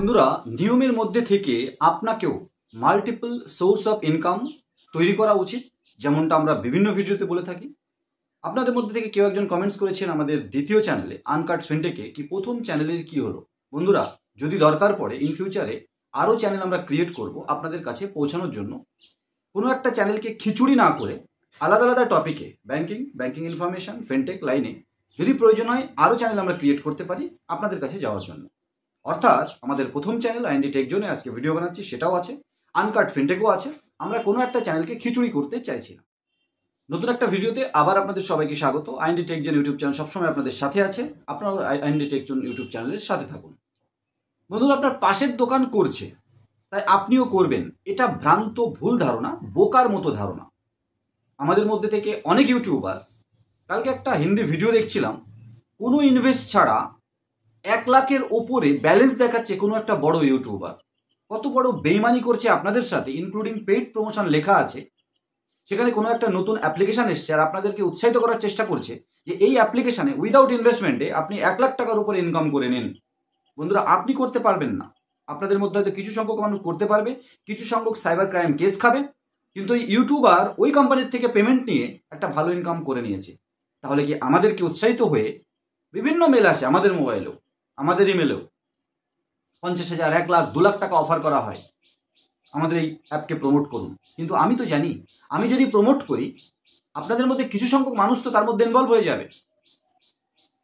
বন্ধুরা, নিয়মের মধ্যে থেকে আপনাকেও মাল্টিপল সোর্স অফ ইনকাম তৈরি করা উচিত, যেমনটা আমরা বিভিন্ন ভিডিওতে বলে থাকি। আপনাদের মধ্যে থেকে কেউ একজন কমেন্টস করেছেন আমাদের দ্বিতীয় চ্যানেলে আনকাট ফিনটেকে কি প্রথম চ্যানেলের কি হলো। বন্ধুরা, যদি দরকার পড়ে ইন ফিউচারে আরও চ্যানেল আমরা ক্রিয়েট করব আপনাদের কাছে পৌঁছানোর জন্য। কোনো একটা চ্যানেলকে খিচুড়ি না করে আলাদা আলাদা টপিকে ব্যাংকিং ইনফরমেশন, ফিনটেক লাইনে যদি প্রয়োজন হয় আরও চ্যানেল আমরা ক্রিয়েট করতে পারি আপনাদের কাছে যাওয়ার জন্য। অর্থাৎ আমাদের প্রথম চ্যানেল আইএনডি টেক জোনে আজকে ভিডিও বানাচ্ছি, সেটাও আছে, আনকাট ফিনটেকও আছে। আমরা কোনো একটা চ্যানেলকে খিচুড়ি করতে চাইছি না। নতুন একটা ভিডিওতে আবার আপনাদের সবাইকে স্বাগত। IND tech zone YouTube channel সবসময় আপনাদের সাথে আছে, আপনারা আইএনডি টেক জোন ইউটিউব চ্যানেলের সাথে থাকুন। বন্ধুরা, আপনার পাশের দোকান করছে তাই আপনিও করবেন, এটা ভ্রান্ত ভুল ধারণা, বোকার মতো ধারণা। আমাদের মধ্যে থেকে অনেক ইউটিউবার, কালকে একটা হিন্দি ভিডিও দেখছিলাম, কোনো ইনভেস্ট ছাড়া 1 লাখের ওপরে ব্যালেন্স দেখাচ্ছে কোনো একটা বড় ইউটিউবার। কত বড় বেইমানি করছে আপনাদের সাথে, ইনক্লুডিং পেইড প্রমোশন লেখা আছে। সেখানে কোনো একটা নতুন অ্যাপ্লিকেশন এসছে আর আপনাদেরকে উৎসাহিত করার চেষ্টা করছে যে এই অ্যাপ্লিকেশনে উইদাউট ইনভেস্টমেন্টে আপনি 1 লাখ টাকার উপরে ইনকাম করে নিন। বন্ধুরা, আপনি করতে পারবেন না। আপনাদের মধ্যে হয়তো কিছু সংখ্যক মানুষ করতে পারবে, কিছু সংখ্যক সাইবার ক্রাইম কেস খাবে, কিন্তু এই ইউটিউবার ওই কোম্পানির থেকে পেমেন্ট নিয়ে একটা ভালো ইনকাম করে নিয়েছে। তাহলে কি আমাদেরকে উৎসাহিত হয়ে বিভিন্ন মেল আসে আমাদের মোবাইলেও, আমাদের ইমেলেও 50,000, 1 লাখ, 2 লাখ টাকা অফার করা হয় আমাদের এই অ্যাপকে প্রমোট করুন। কিন্তু আমি তো জানি, আমি যদি প্রমোট করি আপনাদের মধ্যে কিছু সংখ্যক মানুষ তো তার মধ্যে ইনভলভ হয়ে যাবে।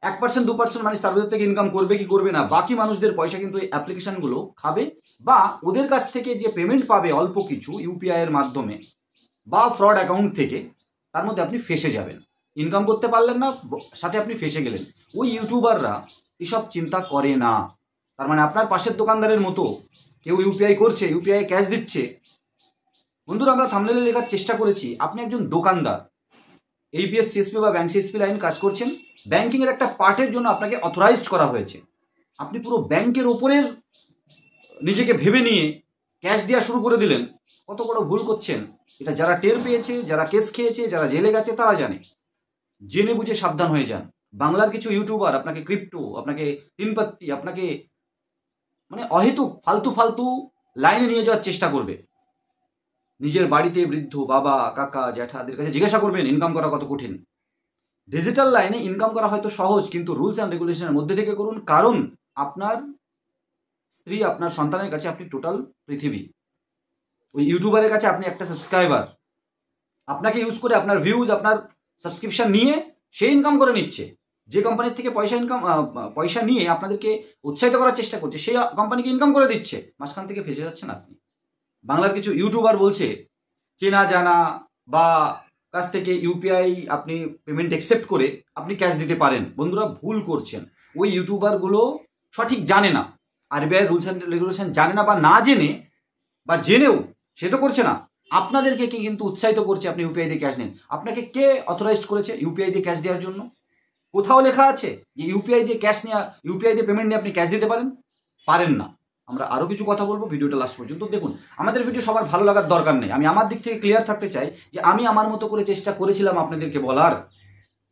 1%, 2% মানুষ তার মধ্যে থেকে ইনকাম করবে কি করবে না, বাকি মানুষদের পয়সা কিন্তু এই অ্যাপ্লিকেশনগুলো খাবে, বা ওদের কাছ থেকে যে পেমেন্ট পাবে অল্প কিছু ইউপিআই এর মাধ্যমে বা ফ্রড অ্যাকাউন্ট থেকে, তার মধ্যে আপনি ফেসে যাবেন। ইনকাম করতে পারলেন না, সাথে আপনি ফেসে গেলেন। ওই ইউটিউবাররা এসব চিন্তা করে না। তার মানে আপনার পাশের দোকানদারের মতো কেউ ইউপিআই করছে, ইউপিআই ক্যাশ দিচ্ছে। বন্ধুরা, আমরা থাম্বনেলে লেখার চেষ্টা করেছি, আপনি একজন দোকানদার, এপিএস, সিএসপি বা ব্যাংক সিএসপি লাইন কাজ করছেন, ব্যাংকিংয়ের একটা পার্টের জন্য আপনাকে অথরাইজড করা হয়েছে। আপনি পুরো ব্যাংকের ওপরের নিজেকে ভেবে নিয়ে ক্যাশ দেওয়া শুরু করে দিলেন। কত বড় ভুল করছেন। এটা যারা টের পেয়েছে, যারা কেস খেয়েছে, যারা জেলে গেছে তারা জানে। জেনে বুঝে সাবধান হয়ে যান। বাংলার কিছু ইউটিউবার আপনাকে ক্রিপ্টো, আপনাকে তিনপাত্তি, আপনাকে মানে অহেতুক ফালতু ফালতু লাইনে নিয়ে যাওয়ার চেষ্টা করবে। নিজের বাড়িতে বৃদ্ধ বাবা, কাকা, জ্যাঠাদের কাছে জিজ্ঞাসা করবেন ইনকাম করা কত কঠিন। ডিজিটাল লাইনে ইনকাম করা হয়তো সহজ, কিন্তু রুলস অ্যান্ড রেগুলেশনের মধ্যে থেকে করুন। কারণ আপনার স্ত্রী, আপনার সন্তানের কাছে আপনি টোটাল পৃথিবী। ওই ইউটিউবারের কাছে আপনি একটা সাবস্ক্রাইবার। আপনাকে ইউজ করে আপনার ভিউজ, আপনার সাবস্ক্রিপশন নিয়ে সে ইনকাম করে নিচ্ছে। যে কোম্পানির থেকে পয়সা নিয়ে আপনাদেরকে উৎসাহিত করার চেষ্টা করছে, সেই কোম্পানিকে ইনকাম করে দিচ্ছে। মাঝখান থেকে ফেসে যাচ্ছেন আপনি। বাংলার কিছু ইউটিউবার বলছে চেনা জানা বা কাছ থেকে ইউপিআই আপনি পেমেন্ট অ্যাকসেপ্ট করে আপনি ক্যাশ দিতে পারেন। বন্ধুরা, ভুল করছেন। ওই ইউটিউবারগুলো সঠিক জানে না, আরবিআই রুলস অ্যান্ড রেগুলেশন জানে না, বা না জেনে বা জেনেও সে তো করছে না। আপনাদেরকে কি কিন্তু উৎসাহিত করছে আপনি ইউপিআই দিয়ে ক্যাশ নিন। আপনাকে কে অথরাইজ করেছে ইউপিআই দিয়ে ক্যাশ দেওয়ার জন্য? কোথাও লেখা আছে যে ইউপিআই দিয়ে ক্যাশ নিয়ে, ইউপিআই দিয়ে পেমেন্ট নিয়ে আপনি ক্যাশ দিতে পারেন না। আমরা আরও কিছু কথা বলবো, ভিডিওটা লাস্ট পর্যন্ত দেখুন। আমাদের ভিডিও সবার ভালো লাগার দরকার নেই। আমি আমার দিক থেকে ক্লিয়ার থাকতে চাই যে আমি আমার মতো করে চেষ্টা করেছিলাম আপনাদেরকে বলার।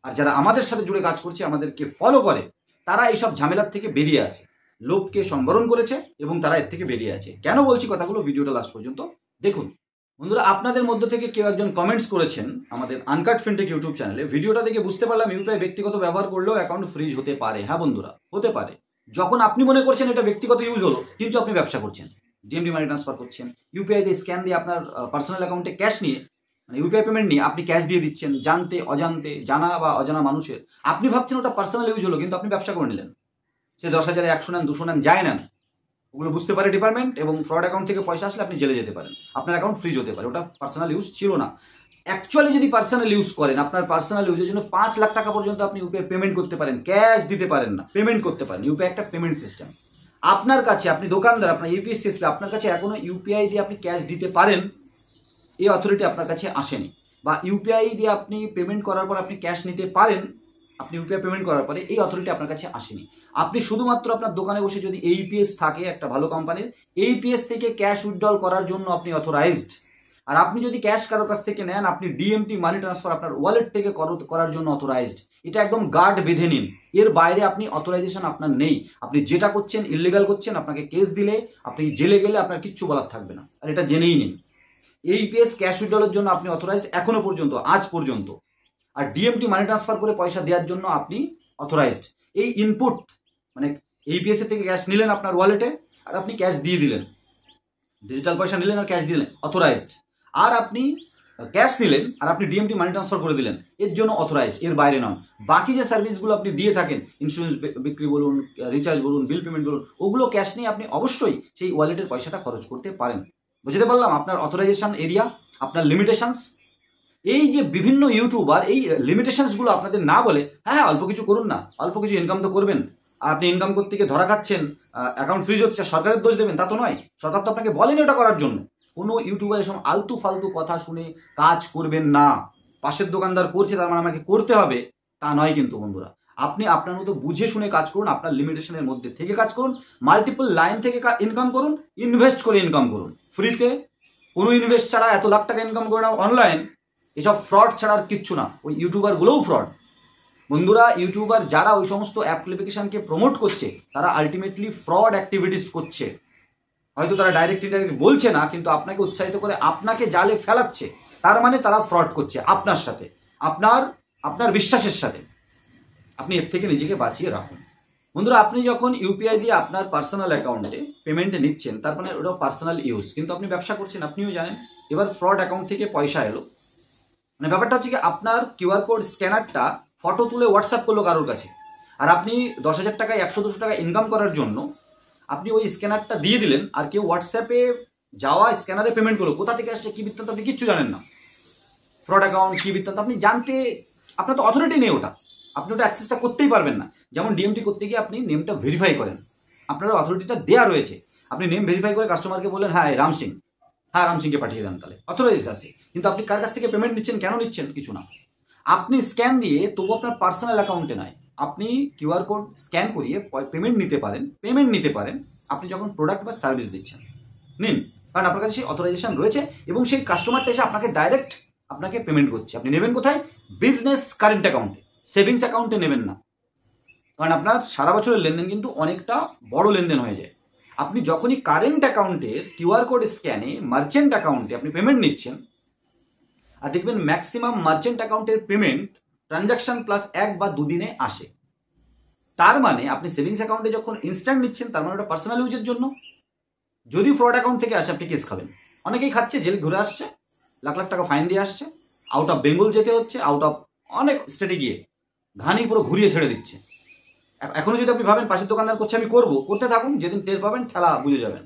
আর যারা আমাদের সাথে জুড়ে কাজ করছে, আমাদেরকে ফলো করে, তারা এইসব ঝামেলার থেকে বেরিয়ে আছে, লোভকে সংবরণ করেছে এবং তারা এর থেকে বেরিয়ে আছে। কেন বলছি কথাগুলো, ভিডিওটা লাস্ট পর্যন্ত দেখুন। বন্ধুরা, আপনাদের মধ্যে থেকে কেউ একজন কমেন্টস করেছেন আমাদের আনকাট ফিনটেক ইউটিউব চ্যানেলে, ভিডিওটা দেখে বুঝতে পারলাম ইউপিআই ব্যক্তিগত ব্যবহার করলেও অ্যাকাউন্ট ফ্রিজ হতে পারে। হ্যাঁ বন্ধুরা, হতে পারে। যখন আপনি মনে করছেন এটা ব্যক্তিগত ইউজ হলো, কিন্তু আপনি ব্যবসা করছেন, ডিএমডি মানি ট্রান্সফার করছেন, ইউপিআই দিয়ে স্ক্যান দিয়ে আপনার পার্সোনাল অ্যাকাউন্টে ক্যাশ নিয়ে, মানে ইউপিআই পেমেন্ট নিয়ে আপনি ক্যাশ দিয়ে দিচ্ছেন, জানতে অজান্তে, জানা বা অজানা মানুষের। আপনি ভাবছেন ওটা পার্সোনাল ইউজ হলো, কিন্তু আপনি ব্যবসা করে নিলেন। সে 10,000, 100 নেন, 200 নেন, যায় নেন, ওগুলো বুঝতে পারে ডিপার্টমেন্ট, এবং ফ্রড অ্যাকাউন্ট থেকে পয়সা আসলে আপনি জেলে যেতে পারেন, আপনার অ্যাকাউন্ট ফ্রিজ হতে পারে। ওটা পার্সোনাল ইউজ ছিল না। অ্যাকচুয়ালি যদি পার্সোনাল ইউজ করেন, আপনার পার্সোনাল ইউজের জন্য 5 লাখ টাকা পর্যন্ত আপনি ইউপিআই পেমেন্ট করতে পারেন, ক্যাশ দিতে পারেন না, পেমেন্ট করতে পারেন। ইউপিআই একটা পেমেন্ট সিস্টেম। আপনার কাছে, আপনি দোকানদার, আপনার ইউপিএস সিস্টেম, আপনার কাছে এখনো ইউপিআই দিয়ে আপনি ক্যাশ দিতে পারেন, এই অথরিটি আপনার কাছে আসেনি। বা ইউপিআই দিয়ে আপনি পেমেন্ট করার পর আপনি ক্যাশ নিতে পারেন, আপনি ইউপিআই পেমেন্ট করার পরে, এই অথরিটি আপনার কাছে আসেনি। আপনি শুধুমাত্র আপনার দোকানে বসে যদি এইপিএস থাকে একটা ভালো কোম্পানির, এইপিএস থেকে ক্যাশ উইথড্রল করার জন্য আপনি অথরাইজড। আর আপনি যদি ক্যাশ কারোর কাছ থেকে নেন, আপনি ডিএমটি মানি ট্রান্সফার আপনার ওয়ালেট থেকে করার জন্য অথরাইজড। এটা একদম গার্ড বেঁধে নিন, এর বাইরে আপনি অথরাইজেশন আপনার নেই। আপনি যেটা করছেন ইলিগাল করছেন, আপনাকে কেস দিলে, আপনি জেলে গেলে আপনার কিচ্ছু বলার থাকবে না, আর এটা জেনেই নিন। এইপিএস ক্যাশ উইথড্রলের জন্য আপনি অথরাইজড এখনো পর্যন্ত, আজ পর্যন্ত। আর ডিএমটি মানি ট্রান্সফার করে পয়সা দেওয়ার জন্য আপনি অথরাইজড। এই ইনপুট মানে এইপিএস এর থেকে ক্যাশ নিলেন আপনার ওয়ালেটে, আর আপনি ক্যাশ দিয়ে দিলেন, ডিজিটাল পয়সা নিলেন আর ক্যাশ দিলেন, অথরাইজড। আর আপনি ক্যাশ নিলেন আর আপনি ডিএমটি মানি ট্রান্সফার করে দিলেন, এর জন্য অথরাইজড, এর বাইরে নন। বাকি যে সার্ভিসগুলো আপনি দিয়ে থাকেন, ইন্স্যুরেন্স বিক্রি বলুন, রিচার্জ বলুন, বিল পেমেন্ট বলুন, ওগুলো ক্যাশ নিয়ে আপনি অবশ্যই সেই ওয়ালেটের পয়সাটা খরচ করতে পারেন। বুঝতে পারলাম আপনার অথরাইজেশন এরিয়া, আপনার লিমিটেশনস। এই যে বিভিন্ন ইউটিউবার এই লিমিটেশনসগুলো আপনাদের না বলে, হ্যাঁ অল্প কিছু করুন না, অল্প কিছু ইনকাম তো করবেন, আর আপনি ইনকাম করতে গিয়ে ধরা খাচ্ছেন, অ্যাকাউন্ট ফ্রিজ হচ্ছে, সরকারের দোষ দেবেন তা তো নয়। সরকার তো আপনাকে বলেনি ওটা করার জন্য। কোনো ইউটিউবার এসব আলতু ফালতু কথা শুনে কাজ করবেন না। পাশের দোকানদার করছে তার মানে আমাকে করতে হবে তা নয় কিন্তু বন্ধুরা। আপনি আপনার মতো বুঝে শুনে কাজ করুন, আপনার লিমিটেশনের মধ্যে থেকে কাজ করুন, মাল্টিপল লাইন থেকে ইনকাম করুন, ইনভেস্ট করে ইনকাম করুন। ফ্রিতে কোনো ইনভেস্ট ছাড়া এত লাখ টাকা ইনকাম করে নাও অনলাইন, এসব ফ্রড ছাড়া আর কিচ্ছু না। ওই ইউটিউবারগুলোও ফ্রড বন্ধুরা। ইউটিউবার যারা ওই সমস্ত অ্যাপ্লিকেশনকে প্রমোট করছে, তারা আলটিমেটলি ফ্রড অ্যাক্টিভিটিস করছে। হয়তো তারা ডাইরেক্ট বলছে না, কিন্তু আপনাকে উৎসাহিত করে আপনাকে জালে ফেলাচ্ছে, তার মানে তারা ফ্রড করছে আপনার সাথে, আপনার বিশ্বাসের সাথে। আপনি এর থেকে নিজেকে বাঁচিয়ে রাখুন বন্ধুরা। আপনি যখন ইউপিআই দিয়ে আপনার পার্সোনাল অ্যাকাউন্টে পেমেন্ট নিচ্ছেন, তার মানে ওটা পার্সোনাল ইউজ, কিন্তু আপনি ব্যবসা করছেন, আপনিও জানেন। এবার ফ্রড অ্যাকাউন্ট থেকে পয়সা এলো, মানে ব্যাপারটা হচ্ছে কি, আপনার কিউআর কোড স্ক্যানারটা ফটো তুলে হোয়াটসঅ্যাপ করলো কারোর কাছে, আর আপনি 10,000 টাকায় 100-200 টাকা ইনকাম করার জন্য আপনি ওই স্ক্যানারটা দিয়ে দিলেন, আর কেউ হোয়াটসঅ্যাপে যাওয়া স্ক্যানারে পেমেন্ট করলো। কোথা থেকে আসছে, কি বৃত্তান্ত, আপনি কিচ্ছু জানেন না। ফ্রড অ্যাকাউন্ট কি বৃত্তান্ত আপনি জানতে, আপনার তো অথরিটি নেই, আপনি ওটা অ্যাক্সেসটা করতেই পারবেন না। যেমন ডিএমটি করতে গিয়ে আপনি নেমটা ভেরিফাই করেন, আপনার অথরিটিটা দেওয়া রয়েছে, আপনি নেম ভেরিফাই করে কাস্টমারকে বললেন হ্যাঁ রাম সিং, হ্যাঁ রাম সিংকে পাঠিয়ে দেন, তাহলে অথরাইজ আছে। কিন্তু আপনি কার কাছ থেকে পেমেন্ট নিচ্ছেন, কেন নিচ্ছেন, কিছু না। আপনি স্ক্যান দিয়ে, তবু আপনার পার্সোনাল অ্যাকাউন্টে নয়, আপনি কিউআর কোড স্ক্যান করিয়ে পেমেন্ট নিতে পারেন আপনি যখন প্রোডাক্ট বা সার্ভিস দিচ্ছেন, নিন। কারণ আপনার কাছে সেই অথরাইজেশন রয়েছে, এবং সেই কাস্টমারটা এসে আপনাকে পেমেন্ট করছে। আপনি নেবেন কোথায়, বিজনেস কারেন্ট অ্যাকাউন্টে, সেভিংস অ্যাকাউন্টে নেবেন না। কারণ আপনার সারা বছরের লেনদেন কিন্তু অনেকটা বড় লেনদেন হয়ে যায়। আপনি যখনই কারেন্ট অ্যাকাউন্টের কিউআর কোড স্ক্যানে মার্চেন্ট অ্যাকাউন্টে আপনি পেমেন্ট নিচ্ছেন, আর দেখবেন ম্যাক্সিমাম মার্চেন্ট অ্যাকাউন্টের পেমেন্ট ট্রানজাকশন প্লাস 1 বা 2 দিনে আসে। তার মানে আপনি সেভিংস অ্যাকাউন্টে যখন ইনস্ট্যান্ট নিচ্ছেন, তার মানে ওটা পার্সোনাল ইউজের জন্য। যদি ফ্রড অ্যাকাউন্ট থেকে আসে, আপনি কেস খাবেন। অনেকেই খাচ্ছে, জেল ঘুরে আসছে, লাখ লাখ টাকা ফাইন দিয়ে আসছে, আউট অফ বেঙ্গল যেতে হচ্ছে, আউট অফ অনেক স্টেটে গিয়ে ঘানি পুরো ঘুরিয়ে ছেড়ে দিচ্ছে। এখনো যদি আপনি ভাবেন পাশের দোকানদার করছে আমি করতে থাকুন, যেদিন টের পাবেন ঠেলা বুঝে যাবেন।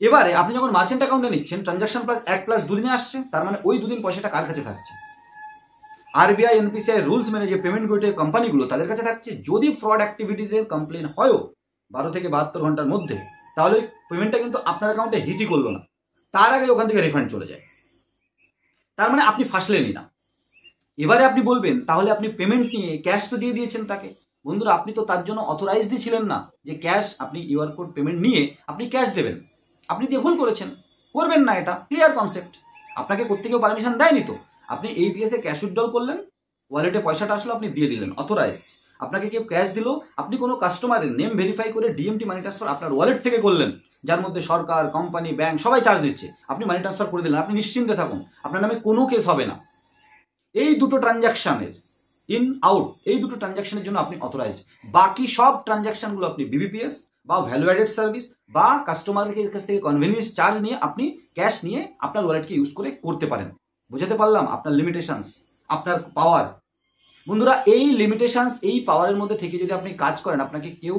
এবারে আপনি যখন মার্চেন্ট অ্যাকাউন্টে নিচ্ছেন, ট্রানজাকশন প্লাস 1 প্লাস 2 দিনে আসছে, তার মানে ওই 2 দিন পয়সাটা কার কাছে থাকছে, আরবিআই এনপিসিআই রুলস মেনে যে পেমেন্ট গেটওয়ে কোম্পানিগুলো, তাদের কাছে থাকছে। যদি ফ্রড অ্যাক্টিভিটিসের কমপ্লেন হয়ও 12 থেকে 72 ঘন্টার মধ্যে, তাহলে পেমেন্টটা কিন্তু আপনার অ্যাকাউন্টে হিটই করলো না, তার আগে ওখান থেকে রিফান্ড চলে যায়। তার মানে আপনি ফাঁসলেনই না। এবারে আপনি বলবেন তাহলে আপনি পেমেন্ট নিয়ে ক্যাশ তো দিয়ে দিয়েছেন তাকে। বন্ধুরা, আপনি তো তার জন্য অথরাইজডই ছিলেন না যে ক্যাশ, আপনি কিউআর কোড পেমেন্ট নিয়ে আপনি ক্যাশ দেবেন। আপনি দিয়ে ভুল করেছেন, করবেন না, এটা ক্লিয়ার কনসেপ্ট। আপনাকে করতে কেউ পারমিশন দেয়নি তো। আপনি এইপিএসে ক্যাশ উইথড্রল করলেন, ওয়ালেটে পয়সাটা আসলো, আপনি দিয়ে দিলেন, অথরাইজড। আপনাকে কেউ ক্যাশ দিল, আপনি কোনো কাস্টমারের নেম ভেরিফাই করে ডিএমটি মানি ট্রান্সফার আপনার ওয়ালেট থেকে করলেন, যার মধ্যে সরকার, কোম্পানি, ব্যাংক সবাই চার্জ দিচ্ছে, আপনি মানি ট্রান্সফার করে দিলেন, আপনি নিশ্চিন্তে থাকুন, আপনার নামে কোনো কেস হবে না। এই দুটো ট্রানজাকশনের ইন আউট, এই দুটো ট্রানজাকশনের জন্য আপনি অথরাইজড। বাকি সব ট্রানজাকশনগুলো আপনি বিবিপিএস বা ভ্যালু অ্যাডেড সার্ভিস বা কাস্টমারের কাছ থেকে কনভেনিয়েন্স চার্জ নিয়ে আপনি ক্যাশ নিয়ে আপনার ওয়ালেটকে ইউজ করে করতে পারেন। বুঝাতে পারলাম আপনার লিমিটেশনস, আপনার পাওয়ার। বন্ধুরা, এই লিমিটেশনস, এই পাওয়ারের মধ্যে থেকে যদি আপনি কাজ করেন, আপনাকে কেউ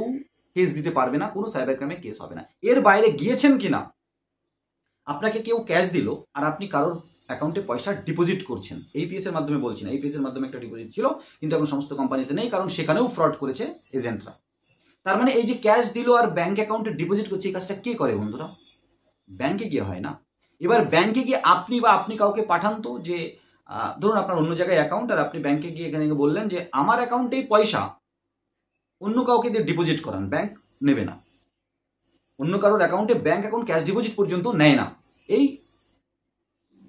কেস দিতে পারবে না, কোনো সাইবার ক্রাইমে কেস হবে না। এর বাইরে গিয়েছেন কিনা, আপনাকে কেউ ক্যাশ দিল আর আপনি কারোর অ্যাকাউন্টে পয়সা ডিপোজিট করছেন, এইপিএস এর মাধ্যমে বলছি না, এইপিএস এর মাধ্যমে একটা ডিপোজিট ছিল, কিন্তু এখন সমস্ত কোম্পানিতে নেই, কারণ সেখানেও ফ্রড করেছে এজেন্টরা। তার মানে এই যে ক্যাশ দিল আর ব্যাংক অ্যাকাউন্টে ডিপোজিট করছে, এই কাজটা কে করে বন্ধুরা? ব্যাংকে গিয়ে হয় না। এবার ব্যাংকে গিয়ে আপনি কাউকে পাঠান তো, যে ধরুন আপনার অন্য জায়গায় অ্যাকাউন্ট, আর আপনি ব্যাংকে গিয়ে এখানে বললেন যে আমার অ্যাকাউন্টেই পয়সা অন্য কাউকে দিয়ে ডিপোজিট করান, ব্যাংক নেবে না। অন্য কারোর অ্যাকাউন্টে ব্যাংক অ্যাকাউন্ট ক্যাশ ডিপোজিট পর্যন্ত নেয় না। এই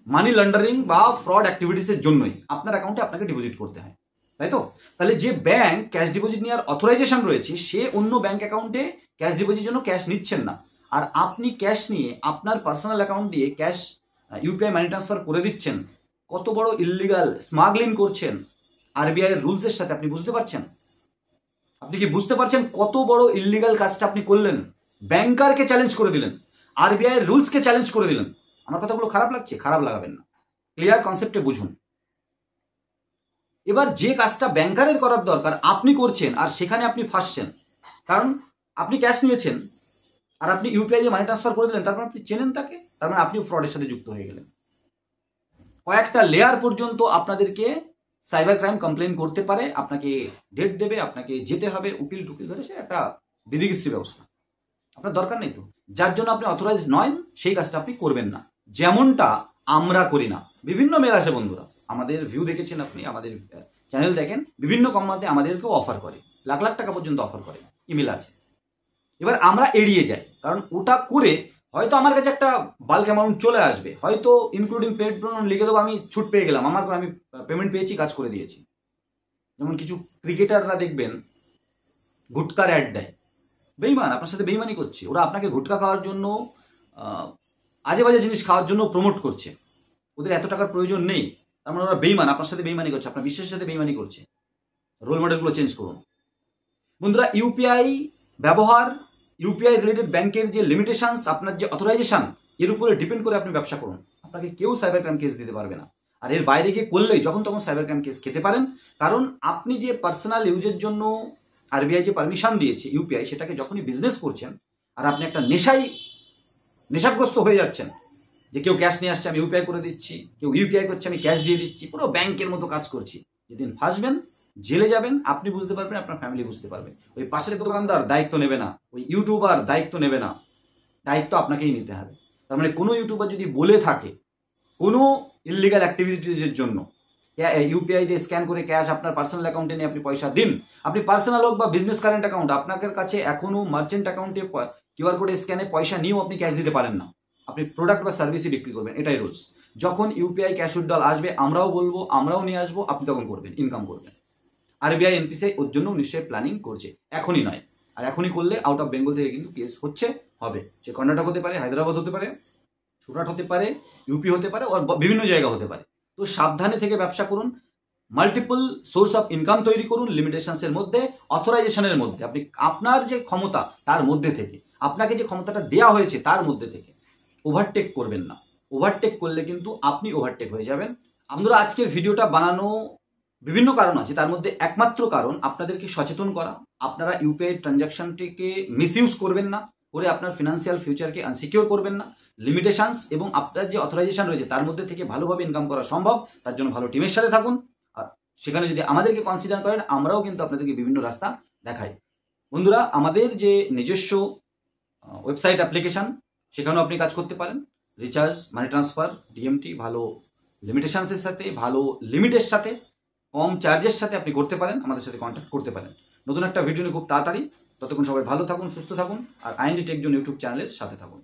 মানি লন্ডারিং বা ফ্রড অ্যাক্টিভিটিসের জন্যই আপনার অ্যাকাউন্টে আপনাকে ডিপোজিট করতে হয়, তাই তো? তাহলে যে ব্যাংক ক্যাশ ডিপোজিট নেওয়ার অথরাইজেশন রয়েছে সে অন্য ব্যাংক অ্যাকাউন্টে ক্যাশ ডিপোজিটের জন্য ক্যাশ নিচ্ছেন না, আর আপনি ক্যাশ নিয়ে আপনার পার্সোনাল অ্যাকাউন্ট দিয়ে ক্যাশ ইউপিআই মানি ট্রান্সফার করে দিচ্ছেন। কত বড় ইললিগাল স্মাগলিং করছেন আরবিআই এর রুলসের সাথে, আপনি বুঝতে পারছেন? আপনি কি বুঝতে পারছেন কত বড় ইললিগাল কাজটা আপনি করলেন? ব্যাংকারকে চ্যালেঞ্জ করে দিলেন, আরবিআই এর রুলসকে চ্যালেঞ্জ করে দিলেন। আমার কথাগুলো খারাপ লাগছে? খারাপ লাগাবেন না, ক্লিয়ার কনসেপ্টে বুঝুন। এবার যে কাজটা ব্যাংকারের করার দরকার আপনি করছেন, আর সেখানে আপনি ফাঁসছেন। কারণ আপনি ক্যাশ নিয়েছেন আর আপনি ইউপিআই দিয়ে মানি ট্রান্সফার করে দিলেন, তারপর আপনি চেনেন তাকে, তার মানে আপনিও ফ্রডের সাথে যুক্ত হয়ে গেলেন। কয়েকটা লেয়ার পর্যন্ত আপনাদেরকে সাইবার ক্রাইম কমপ্লেন করতে পারে, আপনাকে ডেট দেবে, আপনাকে যেতে হবে উকিল টুকিল ধরে, সে একটা বিধিকিস্ত্রী ব্যবস্থা। আপনার দরকার নেই তো, যার জন্য আপনি অথরাইজ নয় সেই কাজটা আপনি করবেন না, যেমনটা আমরা করি না। বিভিন্ন মেল আসে বন্ধুরা, আমাদের ভিউ দেখেছেন আপনি, আমাদের চ্যানেল দেখেন, বিভিন্ন কোম্পানিতে আমাদেরকেও অফার করে, লাখ লাখ টাকা পর্যন্ত অফার করে, ইমেল আছে। এবার আমরা এড়িয়ে যাই, কারণ ওটা করে হয়তো আমার কাছে একটা বাল্ক অ্যামাউন্ট চলে আসবে, হয়তো ইনক্লুডিং পেড লিখে দেবো, আমি ছুট পেয়ে গেলাম, আমি পেমেন্ট পেয়েছি, কাজ করে দিয়েছি। যেমন কিছু ক্রিকেটাররা দেখবেন গুটকার অ্যাড দেয়, বেইমান, আপনার সাথে বেইমানি করছে। ওরা আপনাকে গুটকা খাওয়ার জন্য, আজে বাজে জিনিস খাওয়ার জন্য প্রমোট করছে, ওদের এত টাকার প্রয়োজন নেই, তার মানে ওরা বেইমান, আপনার সাথে বেইমানি করছে, আপনার বিশ্বাসের সাথে বেইমানি করছে। রোল মডেলগুলো চেঞ্জ করুন বন্ধুরা। ইউপিআই ব্যবহার, ইউপিআই রিলেটেড ব্যাংকের যে লিমিটেশনস, আপনার যে অথরাইজেশন, এর উপরে ডিপেন্ড করে আপনি ব্যবসা করুন। আপনাকে কেউ সাইবার ক্রাইম কেস দিতে পারবে না, আর এর বাইরে গিয়ে করলেই যখন তখন সাইবার ক্রাইম কেস খেতে পারেন। কারণ আপনি যে পার্সোনাল ইউজের জন্য আরবিআই যে পারমিশন দিয়েছে ইউপিআই, সেটাকে যখনই বিজনেস করছেন আর আপনি একটা নেশাগ্রস্ত হয়ে যাচ্ছেন, যে কেউ ক্যাশ নিয়ে আসছে আমি ইউপিআই করে দিচ্ছি, কেউ ইউপিআই করছে আমি ক্যাশ দিয়ে দিচ্ছি, পুরো ব্যাংকের মতো কাজ করছি, যেদিন ফাঁসবেন, জেলে যাবেন, আপনি বুঝতে পারবেন, আপনার ফ্যামিলি বুঝতে পারবে। ওই পাশের দোকানদার দায়িত্ব নেবে না, ওই ইউটিউবার দায়িত্ব নেবে না, দায়িত্ব আপনাকেই নিতে হবে। তার মানে কোনো ইউটিউবার যদি বলে থাকে কোনো ইললিগাল অ্যাক্টিভিটিসের জন্য ইউপিআই দিয়ে স্ক্যান করে ক্যাশ আপনার পার্সোনাল অ্যাকাউন্টে নিয়ে আপনি পয়সা দিন, আপনি পার্সোনাল হোক বা বিজনেস কারেন্ট অ্যাকাউন্ট, আপনার কাছে এখনো মার্চেন্ট অ্যাকাউন্টে কিউআর কোডে স্ক্যানে পয়সা নিয়েও আপনি ক্যাশ দিতে পারেন না, আপনি প্রোডাক্ট বা সার্ভিসই বিক্রি করবেন, এটাই রুলস। যখন ইউপিআই ক্যাশ উইথড্রল আসবে আমরাও বলবো, আমরাও নিয়ে আসবো, আপনি তখন করবেন, ইনকাম করবেন। আরবিআই এনপিসিআই ওর জন্য নিশ্চয়ই প্ল্যানিং করছে, এখনই নয়। আর এখনই করলে আউট অফ বেঙ্গল থেকে কিন্তু কেস হবে, সে কর্ণাটক হতে পারে, হায়দ্রাবাদ হতে পারে, সুরাট হতে পারে, ইউপি হতে পারে, আর বিভিন্ন জায়গা হতে পারে। তো সাবধানে থেকে ব্যবসা করুন, মাল্টিপল সোর্স অফ ইনকাম তৈরি করুন, লিমিটেশনসের মধ্যে, অথরাইজেশনের মধ্যে, আপনি আপনার যে ক্ষমতা তার মধ্যে থেকে, আপনাকে যে ক্ষমতাটা দেওয়া হয়েছে তার মধ্যে থেকে। ওভারটেক করবেন না, ওভারটেক করলে কিন্তু আপনি ওভারটেক হয়ে যাবেন। আমরা আজকের ভিডিওটা বানানো বিভিন্ন কারণ আছে, তার মধ্যে একমাত্র কারণ আপনাদেরকে সচেতন করা, আপনারা ইউপিআই ট্রানজাকশনটিকে মিসইউজ করবেন না, করে আপনার ফিনান্সিয়াল ফিউচারকে আনসিকিউর করবেন না। লিমিটেশনস এবং আপনার যে অথরাইজেশন রয়েছে তার মধ্যে থেকে ভালোভাবে ইনকাম করা সম্ভব, তার জন্য ভালো টিমের সাথে থাকুন। আর সেখানে যদি আমাদেরকে কনসিডার করেন, আমরাও কিন্তু আপনাদেরকে বিভিন্ন রাস্তা দেখাই। বন্ধুরা, আমাদের যে নিজস্ব ওয়েবসাইট অ্যাপ্লিকেশন, সেখানেও আপনি কাজ করতে পারেন, রিচার্জ, মানি ট্রান্সফার, ডিএমটি, ভালো লিমিটেশনসের সাথে, ভালো লিমিটের সাথে, কম চার্জের সাথে আপনি করতে পারেন, আমাদের সাথে কন্ট্যাক্ট করতে পারেন। নতুন একটা ভিডিও নিয়ে খুব তাড়াতাড়ি, ততক্ষণ সবাই ভালো থাকুন, সুস্থ থাকুন, আর আইএনডি টেক জোন ইউটিউব চ্যানেলের সাথে থাকুন।